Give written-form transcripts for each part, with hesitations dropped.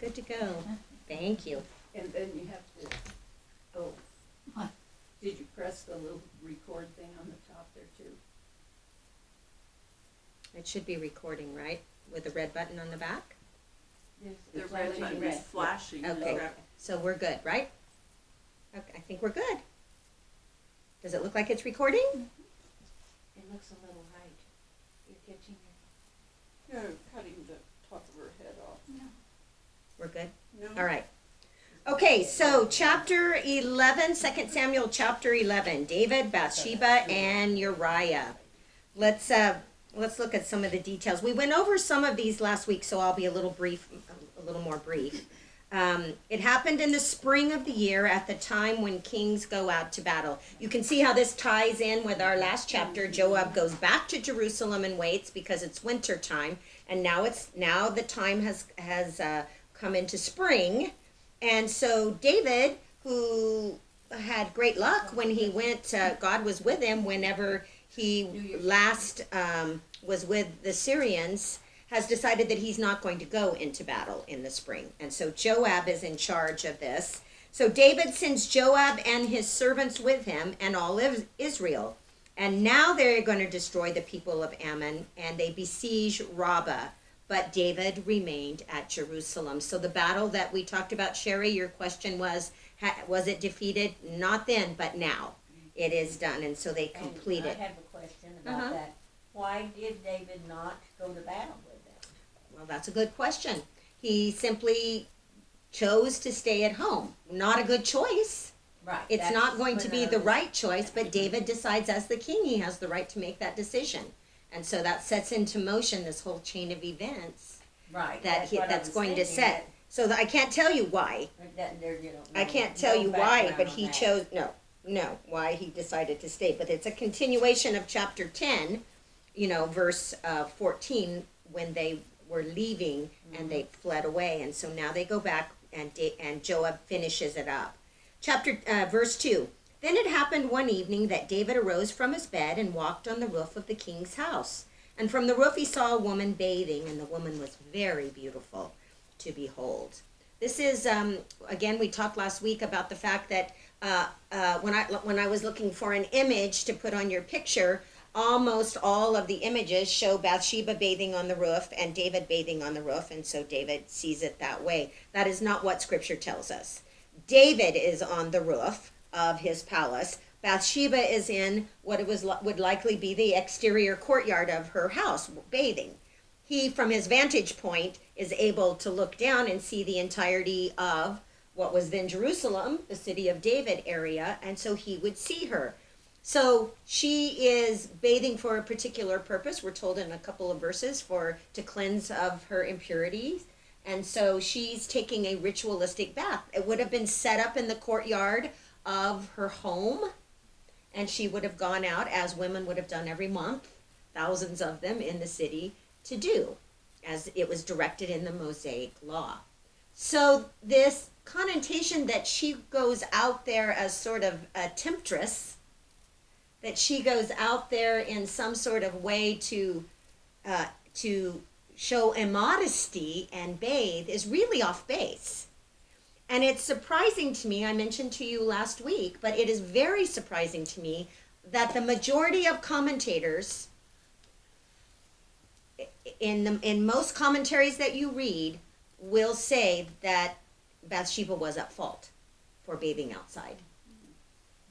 good to go. Thank you. And then you have to, did you press the little record thing on the top there too? It should be recording, right? With the red button on the back? The red button is flashing. Okay, so we're good, right? Okay, I think we're good. Does it look like it's recording? It looks a little right. You're catching it. You're cutting the top of her head off. No. We're good? No. All right. Okay, so chapter 11, 2 Samuel chapter 11, David, Bathsheba, and Uriah. Let's look at some of the details. We went over some of these last week, so I'll be a little more brief. It happened in the spring of the year at the time when kings go out to battle. You can see how this ties in with our last chapter. Joab goes back to Jerusalem and waits because it's winter time, and now the time has come into spring. And so David, who had great luck when he went, God was with him whenever he last was with the Syrians, has decided that he's not going to go into battle in the spring. And so Joab is in charge of this. So David sends Joab and his servants with him and all of Israel. And now they're going to destroy the people of Ammon, and they besiege Rabbah. But David remained at Jerusalem. So the battle that we talked about, Sherry, your question was it defeated? Not then, but now. It is done, and so they complete it. I have a question about that. Why did David not go to battle with them? Well, that's a good question. He simply chose to stay at home. Not a good choice. Right. It's not going to be the right choice, but David decides as the king he has the right to make that decision. And so that sets into motion this whole chain of events that's going to set. So I can't tell you why. I can't tell you why, but he chose, why he decided to stay. But it's a continuation of chapter 10, verse 14, when they were leaving and they fled away. And so now they go back and Joab finishes it up. Verse 2. Then it happened one evening that David arose from his bed and walked on the roof of the king's house. And from the roof he saw a woman bathing, and the woman was very beautiful to behold. This is, again, we talked last week about the fact that when I was looking for an image to put on your picture, almost all of the images show Bathsheba bathing on the roof and David bathing on the roof, and so David sees it that way. That is not what Scripture tells us. David is on the roof of his palace. Bathsheba is in what would likely be the exterior courtyard of her house, bathing. He, from his vantage point, is able to look down and see the entirety of what was then Jerusalem, the city of David area, and so he would see her. So she is bathing for a particular purpose. We're told in a couple of verses to cleanse of her impurities. And so she's taking a ritualistic bath. It would have been set up in the courtyard of her home, and she would have gone out, as women would have done every month, thousands of them in the city, to do, as it was directed in the Mosaic law. So this connotation that she goes out there as sort of a temptress, that she goes out there in some sort of way to show immodesty and bathe, is really off base. And it's surprising to me, I mentioned to you last week, but it is very surprising to me that the majority of commentators, in most commentaries that you read, will say that Bathsheba was at fault for bathing outside.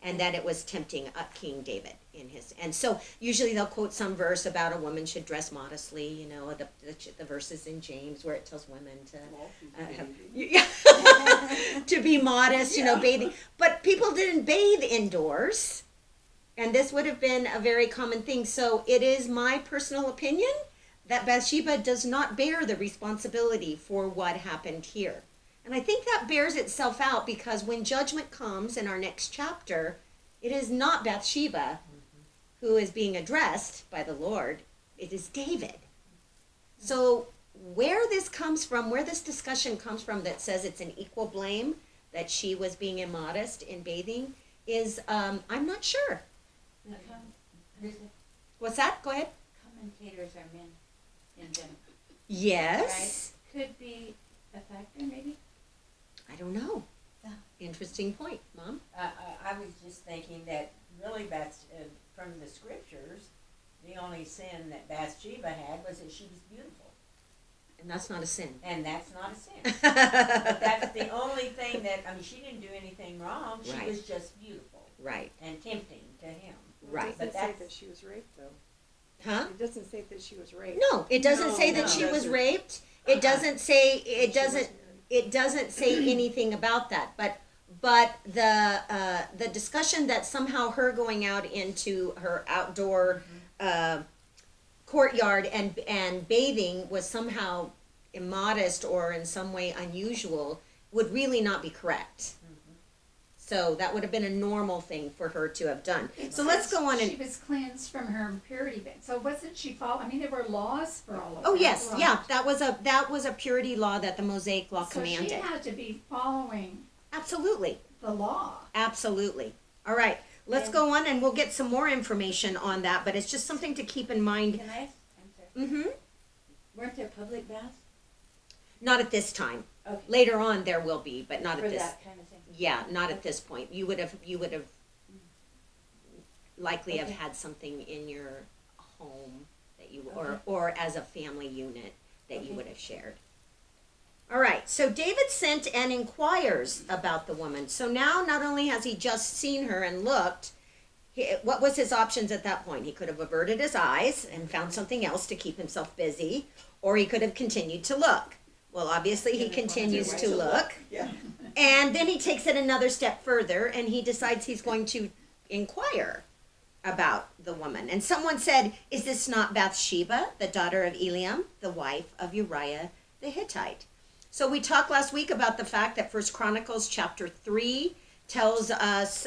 And that it was tempting King David in his. And so usually they'll quote some verse about a woman should dress modestly, the verses in James where it tells women to to be modest, bathing. But people didn't bathe indoors, and this would have been a very common thing. So it is my personal opinion that Bathsheba does not bear the responsibility for what happened here. And I think that bears itself out because when judgment comes in our next chapter, it is not Bathsheba who is being addressed by the Lord. It is David. So where this comes from, where this discussion comes from that says it's an equal blame that she was being immodest in bathing is, I'm not sure. What's that? Go ahead. Commentators are men in general. Yes. Right? Could be a factor, maybe? I don't know. Yeah. Interesting point, Mom. I was just thinking that really from the scriptures, the only sin that Bathsheba had was that she was beautiful. And that's not a sin. And that's not a sin. But that's the only thing that, I mean, she didn't do anything wrong. She Right. was just beautiful. Right. And tempting to him. Right. It But doesn't say that's- that she was raped, though. Huh? It doesn't say that she was raped. No, it doesn't No, say that no, she it was doesn't. raped. It doesn't say it She was doesn't married. it doesn't say anything about that. But the discussion that somehow her going out into her outdoor courtyard and bathing was somehow immodest or in some way unusual would really not be correct. So that would have been a normal thing for her to have done. So let's go on She and. was cleansed from her impurity, so wasn't she I mean, there were laws for all of that. Oh yes, right? yeah, that was a purity law that the Mosaic law So she commanded. had to be following Absolutely, the law. absolutely. All right, let's go on and we'll get some more information on that. But it's just something to keep in mind. Can I ask? I'm sorry. Mm-hmm. Weren't there public baths? Not at this time. Okay. Later on there will be, but not For at this. that kind of thing? Yeah, not at this point. You would have likely have Okay. had something in your home that you or as a family unit that you Okay. would have shared. All right. So David sent and inquires about the woman. So now not only has he just seen her and looked, what was his options at that point? He could have averted his eyes and found something else to keep himself busy, or he could have continued to look. Well, obviously he continues to look. Yeah. And then he takes it another step further and he decides he's going to inquire about the woman. And someone said, "Is this not Bathsheba, the daughter of Eliam, the wife of Uriah the Hittite?" So we talked last week about the fact that 1 Chronicles chapter 3 tells us,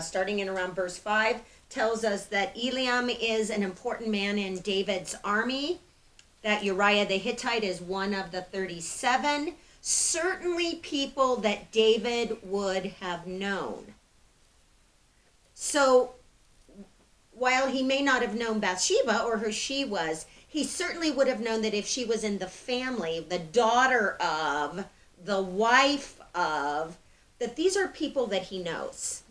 starting in around verse 5, tells us that Eliam is an important man in David's army, that Uriah the Hittite is one of the 37. Certainly people that David would have known. So while he may not have known Bathsheba or who she was, he certainly would have known that if she was in the family, the daughter of, the wife of, that these are people that he knows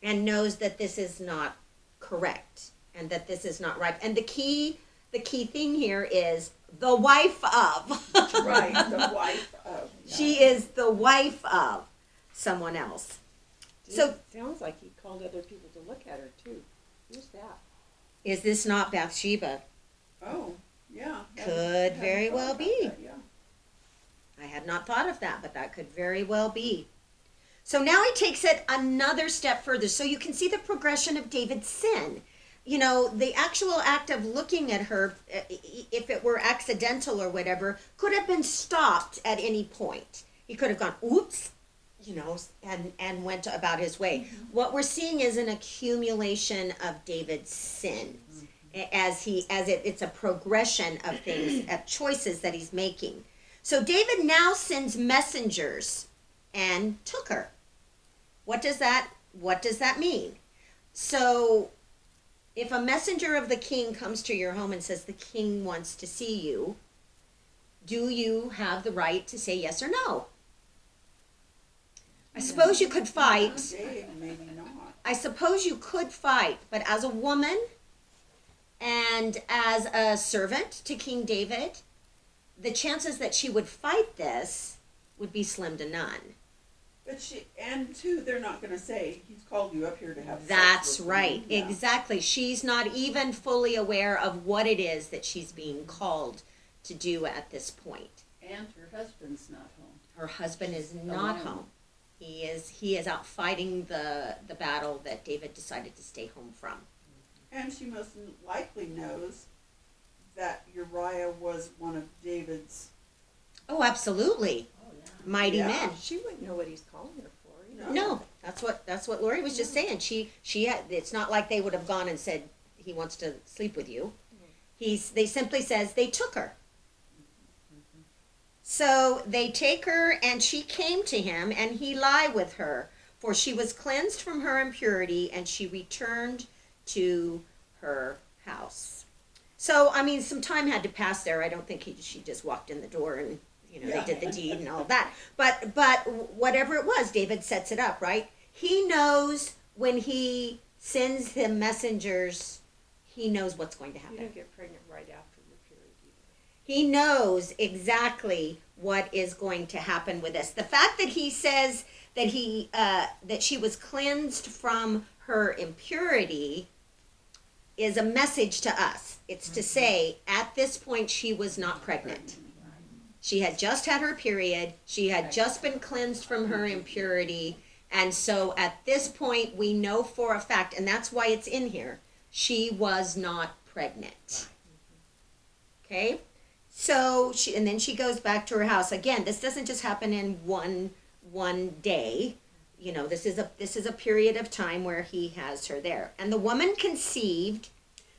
and knows that this is not correct and that this is not right. And the key thing here is the wife of. Right, the wife of. Yeah. She is the wife of someone else. So It sounds like he called other people to look at her, too. Who's that? is this not Bathsheba? Oh, yeah. Could very Hadn't thought well about be. that, Yeah. I had not thought of that, but that could very well be. So now he takes it another step further. So you can see the progression of David's sin. You know, the actual act of looking at her, if it were accidental or whatever, could have been stopped at any point. He could have gone, oops, you know, and went about his way. What we're seeing is an accumulation of David's sins. It's a progression of things, of choices that he's making. So David now sends messengers and took her. What does that mean? So if a messenger of the king comes to your home and says the king wants to see you, do you have the right to say yes or no? I suppose you could fight. Maybe, maybe not. I suppose you could fight, but as a woman and as a servant to King David, the chances that she would fight this would be slim to none. But too, they're not going to say, he's called you up here to have sex That's with right, me. Yeah. exactly. She's not even fully aware of what it is that she's being called to do at this point. And her husband's not home. Her husband is not Alone. home. He is out fighting the battle that David decided to stay home from. And she most likely knows that Uriah was one of David's. Oh, absolutely. Oh, yeah. Mighty Yeah. men. She wouldn't know what he's calling her for. Either. No, that's what Lori was just saying. She had, it's not like they would have gone and said he wants to sleep with you. They simply says they took her. So they take her, and she came to him, and he lie with her, for she was cleansed from her impurity, and she returned to her house. So I mean, some time had to pass there. I don't think she just walked in the door and They did the deed and all that. But whatever it was, David sets it up, right? He knows when he sends the messengers, he knows what's going to You happen. don't get pregnant right after your period either. He knows exactly what is going to happen with this. The fact that he says that that she was cleansed from her impurity is a message to us. It's to say, at this point, she was not pregnant. She had just had her period. She had just been cleansed from her impurity. And so at this point, we know for a fact, and that's why it's in here, she was not pregnant. Okay? So and then she goes back to her house. Again, this doesn't just happen in one day. This is a period of time where he has her there. And the woman conceived,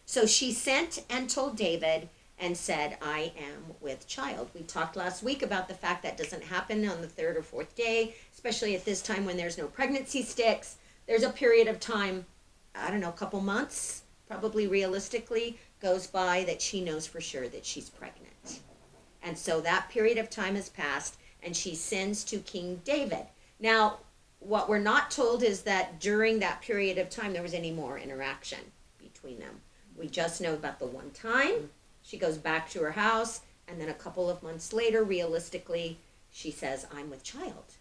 so she sent and told David and said, I am with child. We talked last week about the fact that doesn't happen on the third or fourth day, especially at this time when there's no pregnancy sticks. There's a period of time, I don't know, a couple months, probably realistically, goes by that she knows for sure that she's pregnant. And so that period of time has passed, and she sends to King David. Now, what we're not told is that during that period of time there was any more interaction between them. We just know about the one time. She goes back to her house, and then a couple of months later, realistically, she says, I'm with child.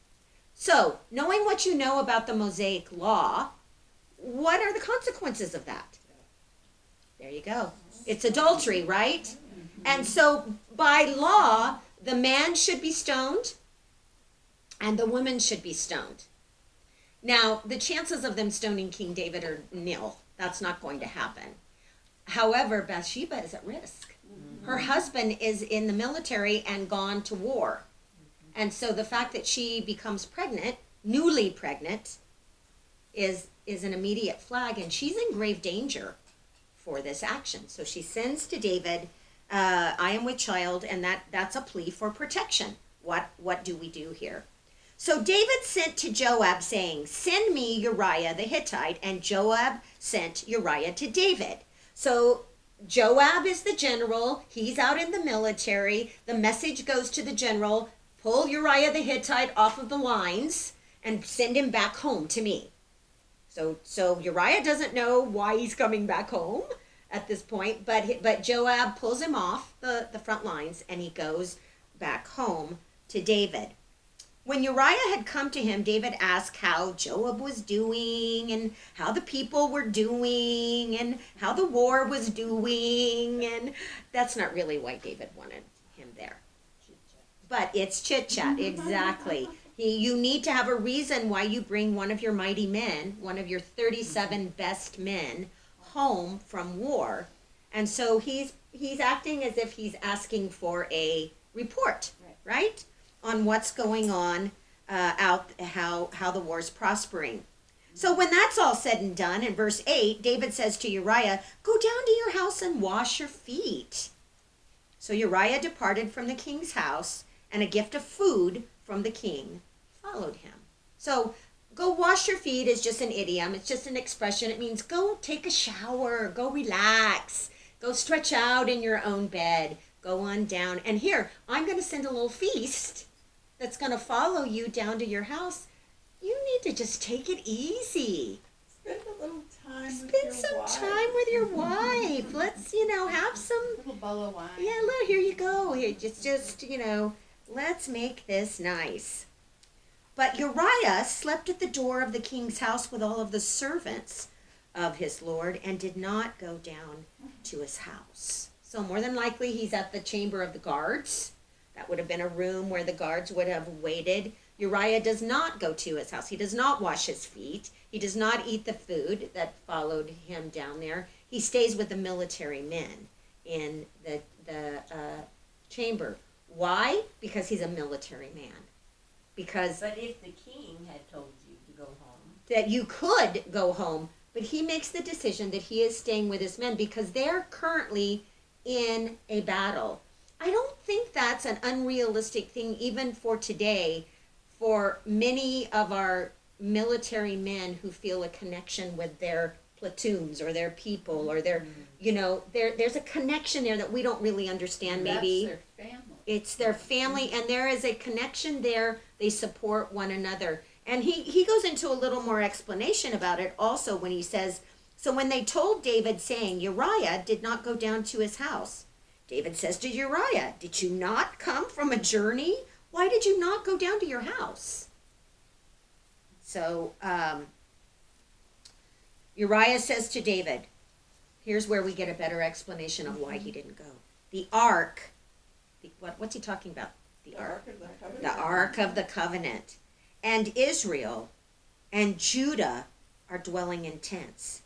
So, knowing what you know about the Mosaic law, what are the consequences of that? There you go. It's adultery, right? And so, by law, the man should be stoned, and the woman should be stoned. Now, the chances of them stoning King David are nil. That's not going to happen. However, Bathsheba is at risk. Her husband is in the military and gone to war. And so the fact that she becomes pregnant, newly pregnant, is an immediate flag, and she's in grave danger for this action. So she sends to David, I am with child, and that's a plea for protection. What do we do here? So David sent to Joab saying, send me Uriah the Hittite, and Joab sent Uriah to David. So Joab is the general. He's out in the military. The message goes to the general, pull Uriah the Hittite off of the lines and send him back home to me. So Uriah doesn't know why he's coming back home at this point, but Joab pulls him off the front lines, and he goes back home to David. When Uriah had come to him, David asked how Joab was doing and how the people were doing and how the war was doing. And that's not really why David wanted him there. But it's chit-chat, exactly. You need to have a reason why you bring one of your mighty men, one of your 37 best men, home from war. And so he's acting as if he's asking for a report, right? On what's going on how the war's prospering. So when that's all said and done, in verse 8, David says to Uriah, go down to your house and wash your feet. So Uriah departed from the king's house, and a gift of food from the king followed him. So go wash your feet is just an idiom. It's just an expression. It means go take a shower, go relax, go stretch out in your own bed, go on down. And here, I'm going to send a little feast that's going to follow you down to your house. You need to just take it easy. Spend a little time with Spend your some wife. time with your wife. Let's, have some, A little bowl of wine. yeah, look, here you go. Here, just, let's make this nice. But Uriah slept at the door of the king's house with all of the servants of his lord and did not go down to his house. So more than likely he's at the chamber of the guards. That would have been a room where the guards would have waited. Uriah does not go to his house. He does not wash his feet. He does not eat the food that followed him down there. He stays with the military men in the chamber. Why? Because he's a military man. Because But if the king had told you to go home, that you could go home, but he makes the decision that he is staying with his men because they're currently in a battle. I don't think that's an unrealistic thing even for today, for many of our military men who feel a connection with their platoons or their people or their, there's a connection there that we don't really understand maybe. That's their family. It's their family, and there is a connection there. They support one another. And he goes into a little more explanation about it also when he says, so when they told David, saying, Uriah did not go down to his house, David says to Uriah, did you not come from a journey? Why did you not go down to your house? So Uriah says to David, here's where we get a better explanation of why he didn't go. The ark, what's he talking about? The ark of the covenant. The ark of the covenant. And Israel and Judah are dwelling in tents.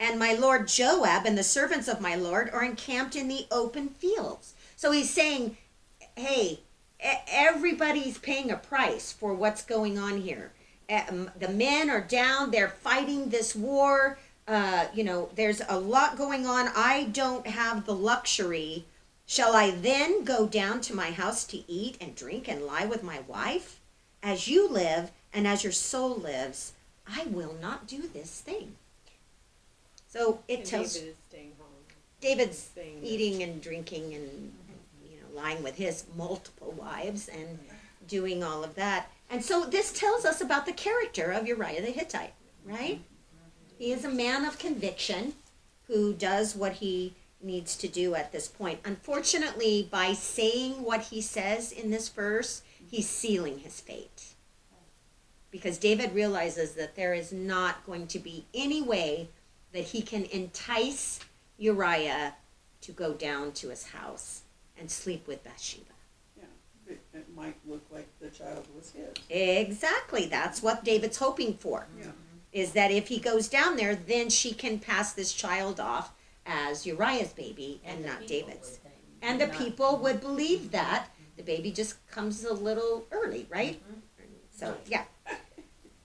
And my lord Joab and the servants of my lord are encamped in the open fields. So he's saying, hey, everybody's paying a price for what's going on here. The men are down, they're fighting this war. There's a lot going on. I don't have the luxury. Shall I then go down to my house to eat and drink and lie with my wife? As you live and as your soul lives, I will not do this thing. So it tells David is staying home. David's eating and drinking and lying with his multiple wives and doing all of that. And so this tells us about the character of Uriah the Hittite, right? He is a man of conviction who does what he needs to do at this point. Unfortunately, by saying what he says in this verse, he's sealing his fate. Because David realizes that there is not going to be any way that he can entice Uriah to go down to his house and sleep with Bathsheba. Yeah, it might look like the child was his. Exactly. That's what David's hoping for. Yeah. Is that if he goes down there, then she can pass this child off as Uriah's baby and not David's. And the people would believe that. The baby just comes a little early, right? So, yeah.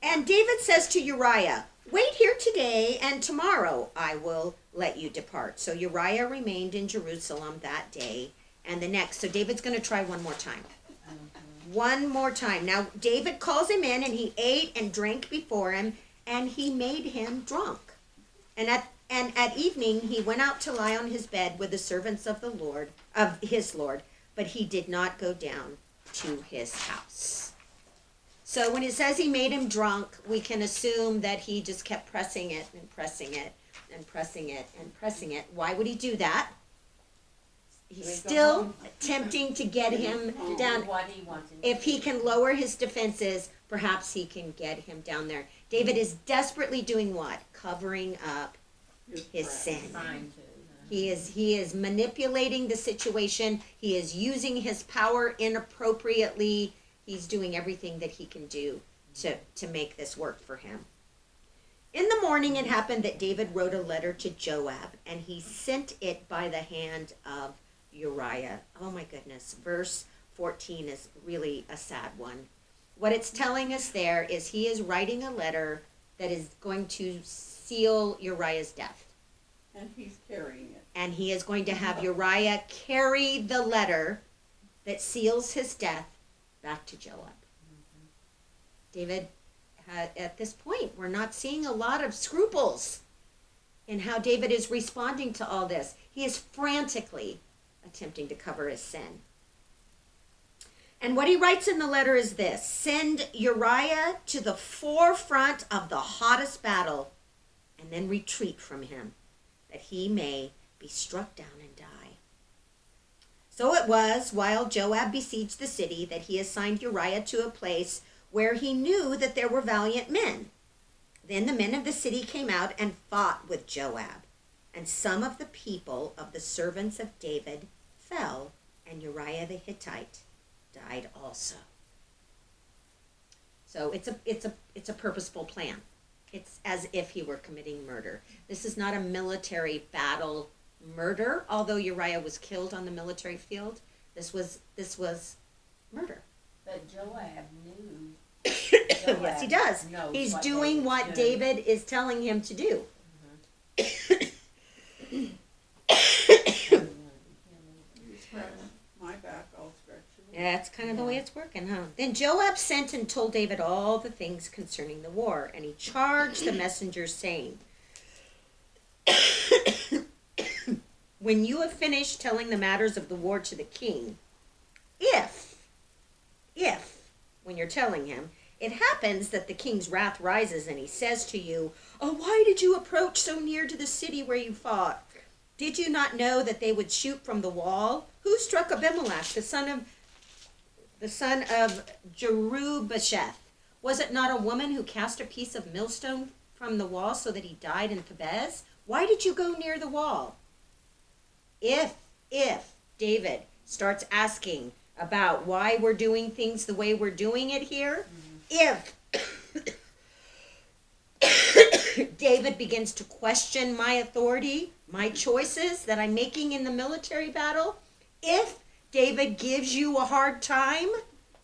And David says to Uriah, wait here today, and tomorrow I will let you depart. So Uriah remained in Jerusalem that day and the next. So David's going to try one more time. One more time. Now, David calls him in, and he ate and drank before him, and he made him drunk. And at evening he went out to lie on his bed with the servants of his Lord, but he did not go down to his house. So when it says he made him drunk, we can assume that he just kept pressing it and pressing it and pressing it and pressing it. Why would he do that? He's still attempting to get him down. What he wanted. If he can lower his defenses, perhaps he can get him down there. David is desperately doing what? Covering up his sin. He is manipulating the situation. He is using his power inappropriately. He's doing everything that he can do to make this work for him. In the morning it happened that David wrote a letter to Joab, and he sent it by the hand of Uriah. Oh my goodness. Verse 14 is really a sad one. What it's telling us there is he is writing a letter that is going to seal Uriah's death. And he's carrying it. And he is going to have Uriah carry the letter that seals his death back to Joab. David, at this point, we're not seeing a lot of scruples in how David is responding to all this. He is frantically attempting to cover his sin. And what he writes in the letter is this: send Uriah to the forefront of the hottest battle, and then retreat from him, that he may be struck down and die. So it was, while Joab besieged the city, that he assigned Uriah to a place where he knew that there were valiant men. Then the men of the city came out and fought with Joab, and some of the people of the servants of David fell, and Uriah the Hittite died also. So it's a purposeful plan. It's as if he were committing murder. This is not a military battle murder, although Uriah was killed on the military field. This was murder. But Joab knew. Yes, he does. He's doing what David is telling him to do. My back all scratched. Yeah, that's kind of the way it's working, huh? Then Joab sent and told David all the things concerning the war, and he charged the messengers, saying, when you have finished telling the matters of the war to the king, if, when you're telling him, it happens that the king's wrath rises and he says to you, "Oh, why did you approach so near to the city where you fought? Did you not know that they would shoot from the wall? Who struck Abimelech, the son of Jerubasheth? Was it not a woman who cast a piece of millstone from the wall so that he died in Thebez? Why did you go near the wall?" If David starts asking about why we're doing things the way we're doing it here, if David begins to question my authority, my choices that I'm making in the military battle, if David gives you a hard time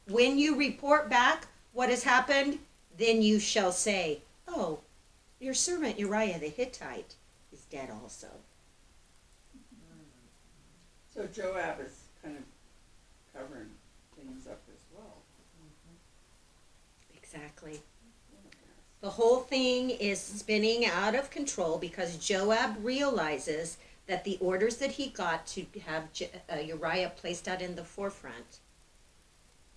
when you report back what has happened, then you shall say, "Oh, your servant Uriah the Hittite is dead also." So Joab is kind of covering things up as well. Exactly. The whole thing is spinning out of control because Joab realizes that the orders that he got to have Uriah placed out in the forefront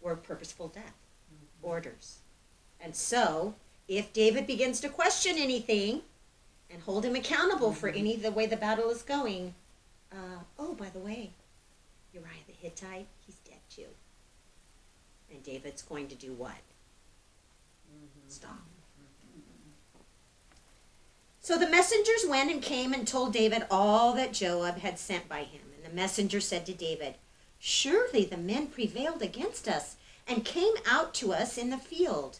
were purposeful death orders. And so, if David begins to question anything and hold him accountable for any of the way the battle is going, oh, by the way, Uriah the Hittite, he's dead too. And David's going to do what? Stop. So the messengers went and came and told David all that Joab had sent by him. And the messenger said to David, "Surely the men prevailed against us and came out to us in the field.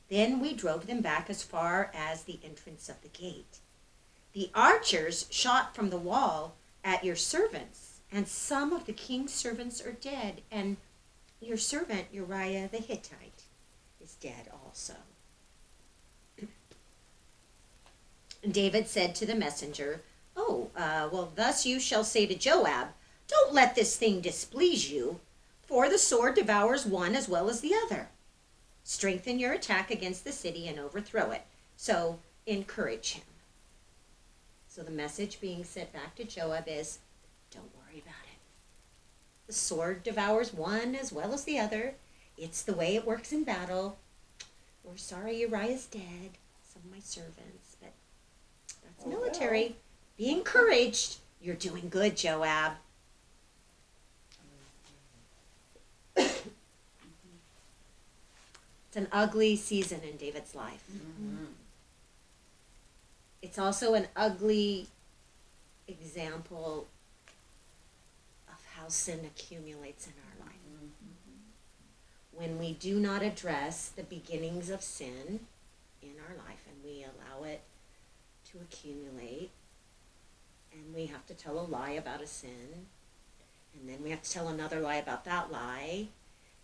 Then we drove them back as far as the entrance of the gate. The archers shot from the wall at your servants, and some of the king's servants are dead, and your servant Uriah the Hittite is dead also." And David said to the messenger, well, thus you shall say to Joab, "Don't let this thing displease you, for the sword devours one as well as the other. Strengthen your attack against the city and overthrow it. So encourage him." So the message being sent back to Joab is, don't worry about it. The sword devours one as well as the other. It's the way it works in battle. We're sorry Uriah's dead, some of my servants, but that's military. Well. Be encouraged. You're doing good, Joab. It's an ugly season in David's life. It's also an ugly example of how sin accumulates in our life. When we do not address the beginnings of sin in our life and we allow it to accumulate, and we have to tell a lie about a sin, and then we have to tell another lie about that lie,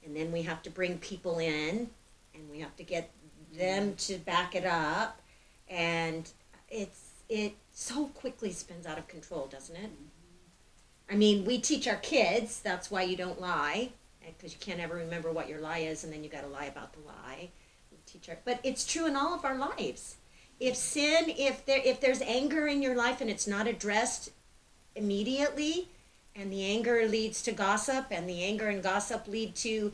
and then we have to bring people in, and we have to get them to back it up, and it so quickly spins out of control, doesn't it? I mean, we teach our kids, that's why you don't lie, because you can't ever remember what your lie is, and then you got to lie about the lie. But it's true in all of our lives. If there's anger in your life and it's not addressed immediately, and the anger leads to gossip, and the anger and gossip lead to,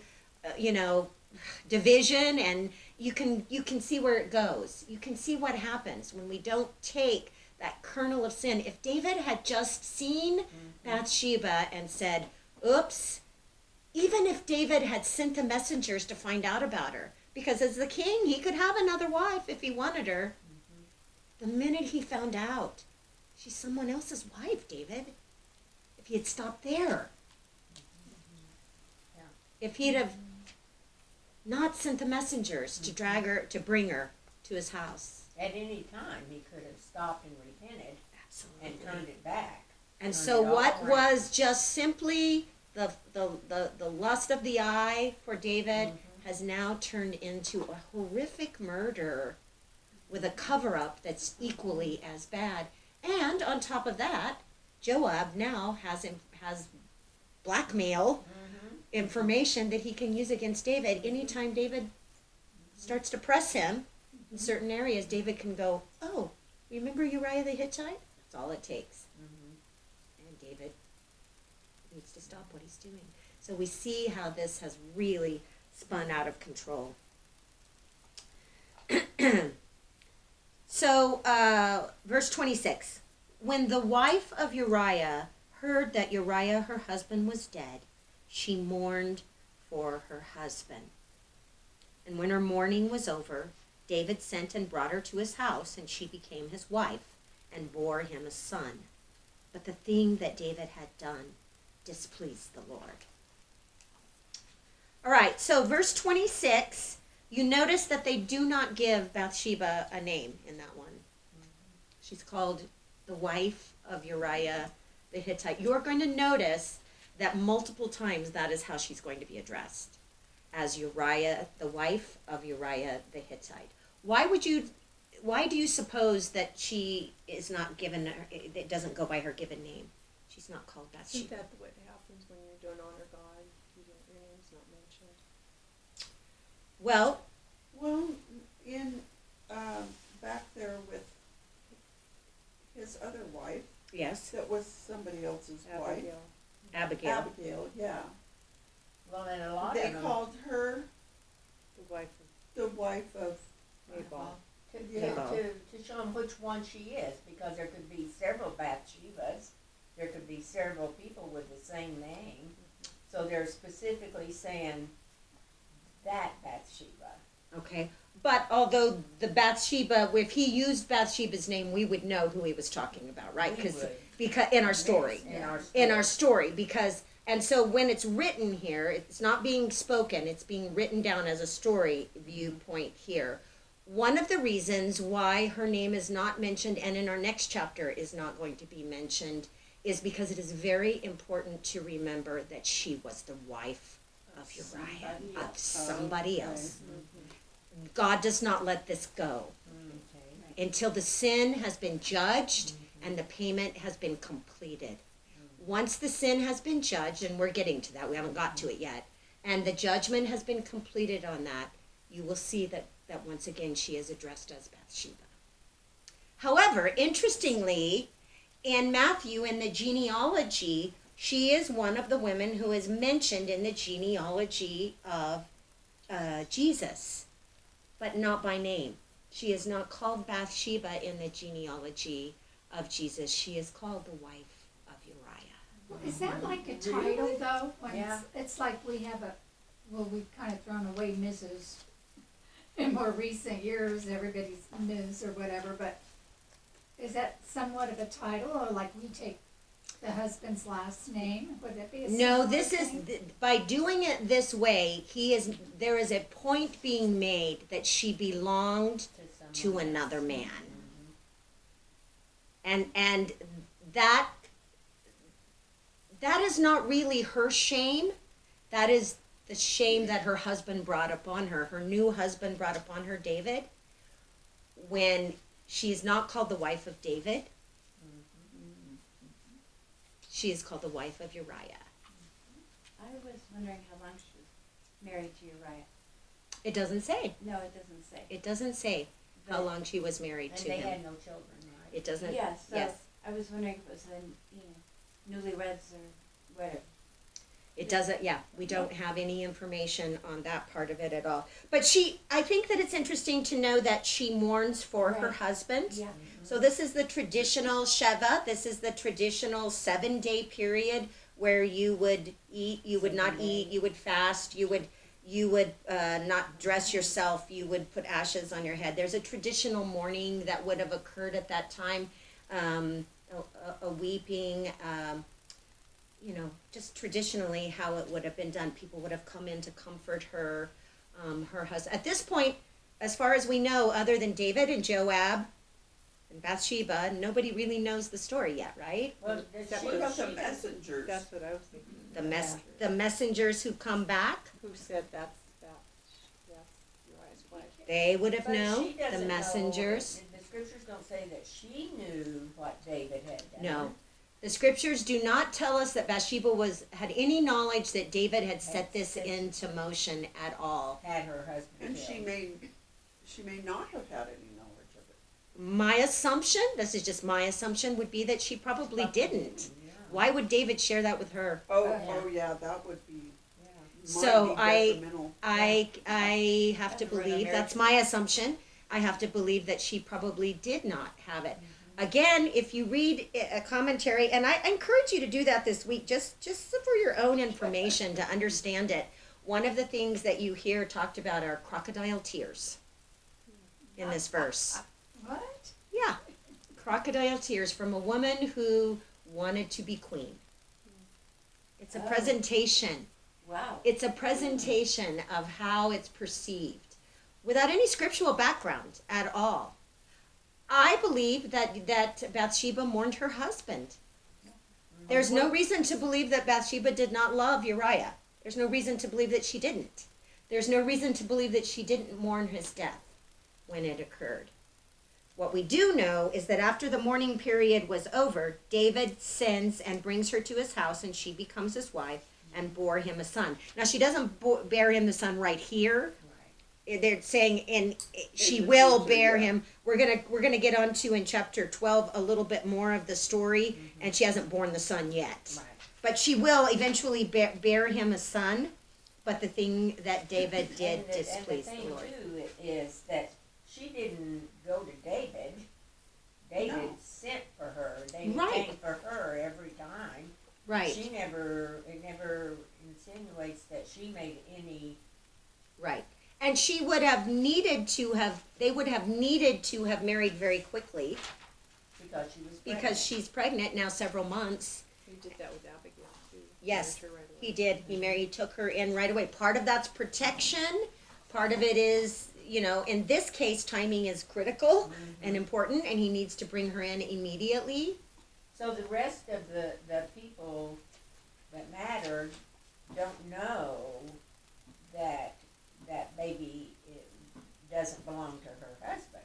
division, and you can see where it goes. You can see what happens when we don't take that kernel of sin. If David had just seen Bathsheba and said, "Oops," even if David had sent the messengers to find out about her, because as the king, he could have another wife if he wanted her. The minute he found out, she's someone else's wife, David. If he had stopped there. If he'd have not sent the messengers to drag her, to bring her to his house. At any time, he could have stopped and repented. Absolutely. And turned it back. And so what was just simply the lust of the eye for David has now turned into a horrific murder with a cover-up that's equally as bad. And on top of that, Joab now has blackmail information that he can use against David. Anytime David starts to press him in certain areas, David can go, "Oh, remember Uriah the Hittite?" That's all it takes. And David needs to stop what he's doing. So we see how this has really spun out of control. So, verse 26. When the wife of Uriah heard that Uriah, her husband, was dead, she mourned for her husband. And when her mourning was over, David sent and brought her to his house, and she became his wife, and bore him a son. But the thing that David had done displeased the Lord. All right, so verse 26, you notice that they do not give Bathsheba a name in that one. She's called the wife of Uriah the Hittite. You're going to notice that multiple times that is how she's going to be addressed, as Uriah, the wife of Uriah the Hittite. Why do you suppose that she is not given, it doesn't go by her given name? She's not called Isn't Bathsheba. that what happens when you don't honor God? Your name's not mentioned. Well, in back there with his other wife, yes, that was somebody else's wife, Abigail, Abigail. yeah. Well, and a lot They of them. called her the wife the wife of, of Nabal. To show them which one she is, because there could be several Bathshebas, there could be several people with the same name, so they're specifically saying that Bathsheba. Okay, but although the Bathsheba, if he used Bathsheba's name, we would know who he was talking about, right? We would. Because in our story, Yes, in our story, because, and so when it's written here, it's not being spoken, it's being written down as a story viewpoint here. One of the reasons why her name is not mentioned, and in our next chapter is not going to be mentioned, is because it is very important to remember that she was the wife of Uriah, of somebody else. God does not let this go until the sin has been judged and the payment has been completed. Once the sin has been judged, and we're getting to that, we haven't got to it yet, and the judgment has been completed on that, you will see that once again she is addressed as Bathsheba. However, interestingly, in Matthew, in the genealogy, she is one of the women who is mentioned in the genealogy of Jesus, but not by name. She is not called Bathsheba in the genealogy of Jesus. She is called the wife of Uriah. Well, is that like a title though? When Yeah. it's like we have we've kind of thrown away Mrs. in more recent years, everybody's Ms. or whatever, but is that somewhat of a title, or like we take the husband's last name? Would it be a No, similar this is, thing? by doing it this way, there is a point being made that she belonged to another man. And that is not really her shame. That is the shame that her husband brought upon her. Her new husband brought upon her, David, when she is not called the wife of David. She is called the wife of Uriah. I was wondering how long she was married to Uriah. It doesn't say. No, it doesn't say. It doesn't say how long she was married And to they him. had no children, right? It doesn't. Yeah, so Yes. I was wondering if it was newlyweds or whatever. It doesn't, yeah, we don't have any information on that part of it at all. But I think that it's interesting to know that she mourns for her Right. husband. Yeah. So this is the traditional Sheva, this is the traditional 7-day period where you would eat, you would not eat, you would fast, you would not dress yourself, you would put ashes on your head. There's a traditional mourning that would have occurred at that time, a weeping, just traditionally how it would have been done. People would have come in to comfort her, her husband. At this point, as far as we know, other than David and Joab and Bathsheba, nobody really knows the story yet, right? Well, what about the messengers? That's what I was thinking. The messengers who come back, Who said that's Uriah's wife? they would have But known. she doesn't The know. messengers. The scriptures don't say that she knew what David had done. No. The scriptures do not tell us that Bathsheba had any knowledge that David had set this into motion at all. Had her husband And killed. she may not have had any knowledge of it. My assumption, this is just my assumption, would be that she probably didn't. Yeah. Why would David share that with her? Oh yeah, that would be. Yeah. So might be detrimental. I have to And we're in believe, that's my assumption, I have to believe that she probably did not have it. Again, if you read a commentary, and I encourage you to do that this week, just for your own information to understand it. One of the things that you hear talked about are crocodile tears in this verse. What? Yeah, crocodile tears from a woman who wanted to be queen. It's a presentation. Wow. It's a presentation of how it's perceived without any scriptural background at all. I believe that Bathsheba mourned her husband. There's no reason to believe that Bathsheba did not love Uriah. There's no reason to believe that she didn't. There's no reason to believe that she didn't mourn his death when it occurred. What we do know is that after the mourning period was over, David sends and brings her to his house, and she becomes his wife and bore him a son. Now, she doesn't bear him the son right here. They're saying she will bear him. We're gonna get onto in chapter 12 a little bit more of the story, and she hasn't born the son yet. Right. But she will eventually bear him a son. But the thing that David did displeased the Lord. And the thing too is that she didn't go to David. David sent for her. David came for her every time. Right. It never insinuates that she made any. Right. And she would have needed to have, they would have needed to have married very quickly. Because she was pregnant. Because she's pregnant now several months. He did that with Abigail too. Yes, Married her right away. he did. He took her in right away. Part of that's protection. Part of it is, in this case, timing is critical and important, and he needs to bring her in immediately. So the rest of the people that mattered don't know that baby doesn't belong to her husband.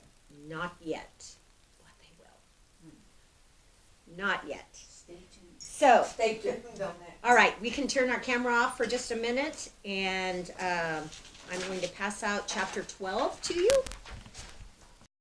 Not yet. But they will. Not yet. Stay tuned. So, Stay tuned on that. all right, we can turn our camera off for just a minute, and I'm going to pass out chapter 12 to you.